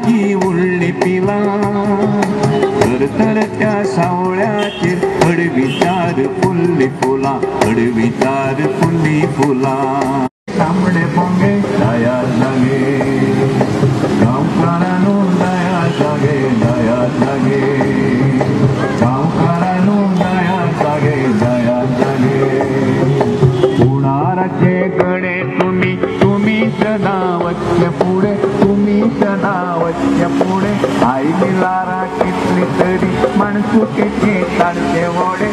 की उरली पिला तर त्या सावळ्याचेर अडविचार फुल्ली फुला अडविचार फुल्ली फुला तांबडे पोंगे दया जागे गांवकारांनो दया जागे गांवकारांनो दया जागे उणाराचे कडे तुम्ही सदावच्या पुढे आई मिलारा कितली तरी माणसुकेचे ताणचे वडे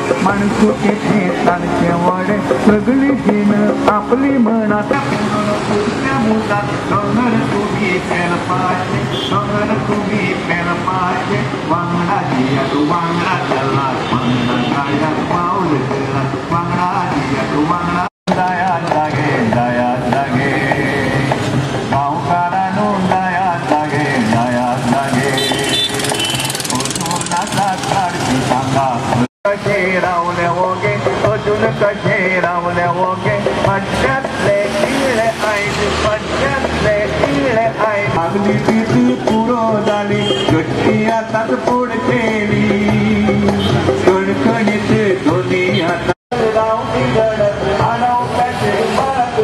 सगळी जीन आपली मनात डोंगर तुम्ही पेन पाहिजे वांगडा जिया तू वांगडा चला वांगडा काया पाऊल चला वांगडा जिया तू वांगडा दया जागे गांवकारांनो दया जागे सांगा कसे रावले वोगे अजून कसे रावले वोगे पट्ट्यातले इळे आई मागली पीठ पुरो झाली गट्टी हातात पोड केली कणकणीत दोन्ही हातात राव बिघड आणाव त्याचे बात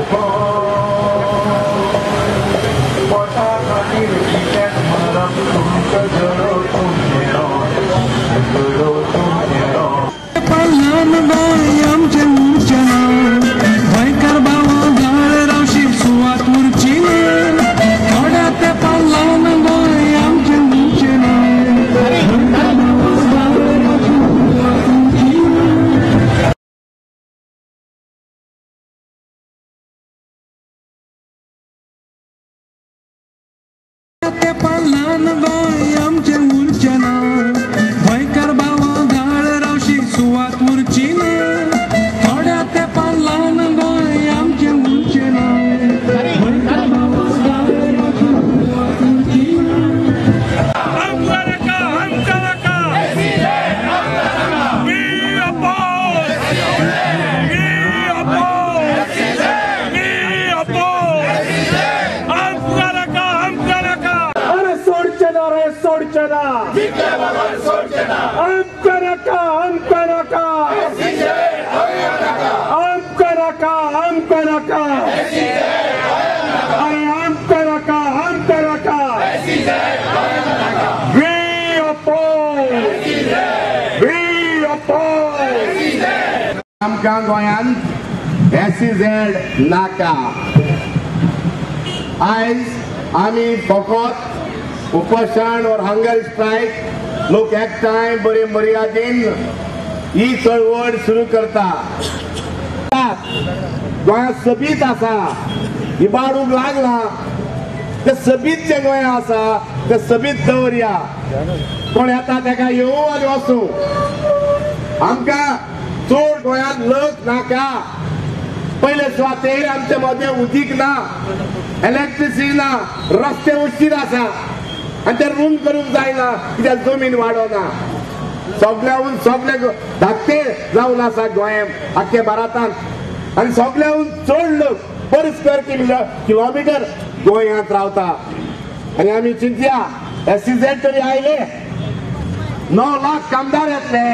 मोठा खाली त्यात मरम तुमचं जडो तुमचेरो आमचे मूर्छना भयकर बाबा गाळ रावशी सुवात मूर्छिने थोड्या ते पावलान गोय आमचे मूर्छना ते पावलान गोय आमचे मूर्छना भयकर बाबा गाळ रावशी सुवात मूर्छिने थोड्या ते पावलान गोय आमचे मूर्छना भयकर बाबा गाळ रावशी सुवात मूर्छिने हम करका we oppose हम करका अरे सोडचना हम करका we oppose आमच्या गोंयांत SEZ नाका आयज आमी फकत उपोषण और हंगर स्ट्राइक लोक एकठांय बरे मर्यादेन ही चळवळ सुरू करता गोंयांत सबीत आसा इबाडूंक लागला ते सबीत जे गोंय आसा ते सबीत दवरया कोण येता तेका येवं आनी वचूं आमकां चड गोंयांत लोक नाका पयले सुवातेर आमचे मदें उदीक ना इलेक्ट्रिसिटी ना रस्ते उशीर आसा आनी ते रूम करूंक जायना कित्याक जमीन वाडोना सगळ्याहून सगळे धाकटे जावन आसा गोंयांत आख्खे भारतांत आनी सगळ्याहून चड लोक पर स्क्वेअर किलोमीटर गोंयांत रावता आनी आमी चिंतया SEZ तरी आयले 9 लाख कामदार येतले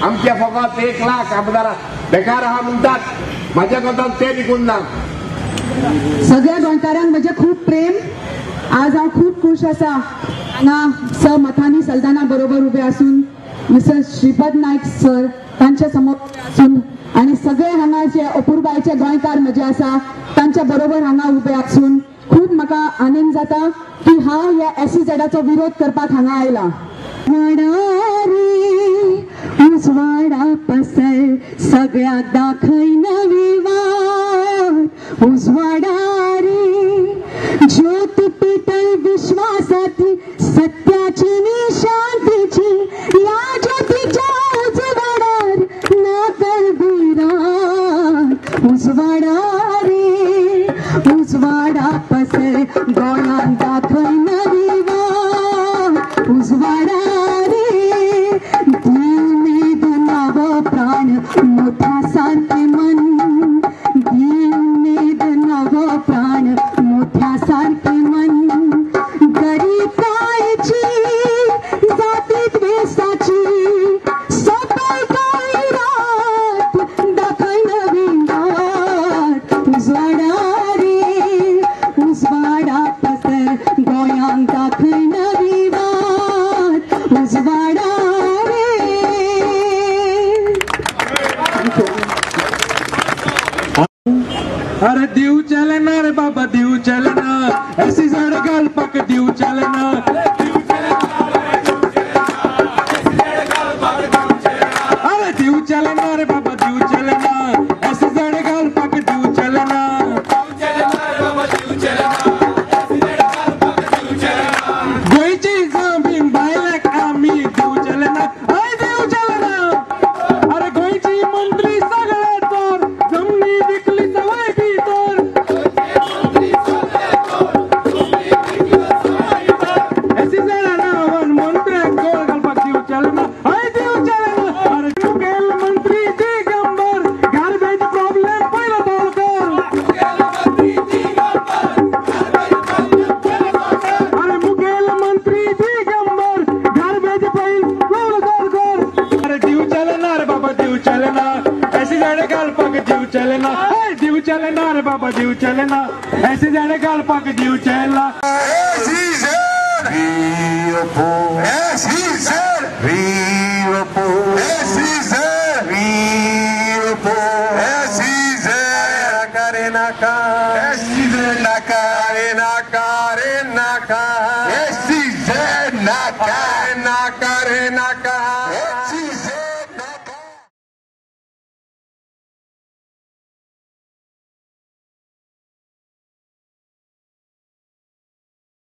आमचे फकत 1 लाख कामदार बेकार आहा म्हणटात माझ्या कोतान ते विकून ना सगळ्या गोंयकारांक म्हजें खूब प्रेम आज हांव खूब खुश आसा हांगा सर मथानी सल्दाना बरोबर उबे आसून मिस्टर श्रीपद नायक सर तांच्या समोर आसून आनी सगळे हांगा जे अपूर्बायचे गोंयकार म्हजे आसा तांच्या बरोबर हांगा उबे आसून खूब म्हाका आनंद जाता की हांव ह्या SEZचो विरोध करपाक हांगा आयला उजवाडा पसर सगळ्याक दाखय नवी वाट उजवाडा रे ज्योत पेटल विश्वासाची सत्याची नी शांतीची या ज्योतीच्या उजवाडार नाकर विराट उजवाडा रे उजवाडा पसर गोंयांत दाखय नवी वाट उजवाडा प्राण मोठा सारखे मन दीन नव प्राण मोठ्या सारखे मन गरीब ऐसी जड़ घालपाक दिव चलना अरे दिव चलना रे बाबा दिव चलना ऐसी जड़ घालपाक दिव चलना गोयची जमीन बायलाक आम्ही दिव चलना अय दिव चलना अरे गोयची मंत्री सगळे चोर जमनी विकली सवय भितर ऐसी जरा नावन मंत्र्याक गोळ घालपाक दिव चलना अय दिव चलना अरे मुखेल मंत्री दिगंबर गार्बेज प्रॉब्लेम पयलो सॉल्व अरे मुखेल मंत्री दिगंबर गार्बेज पयलो सॉल्व अरे दिव चलना रे बाबा दिव चलना ऐसी जड़े घालपाक दिव चलना अय दिव चलना रे बाबा दिव चलना ऐसी जड़े घालपाक दिव चलना Naka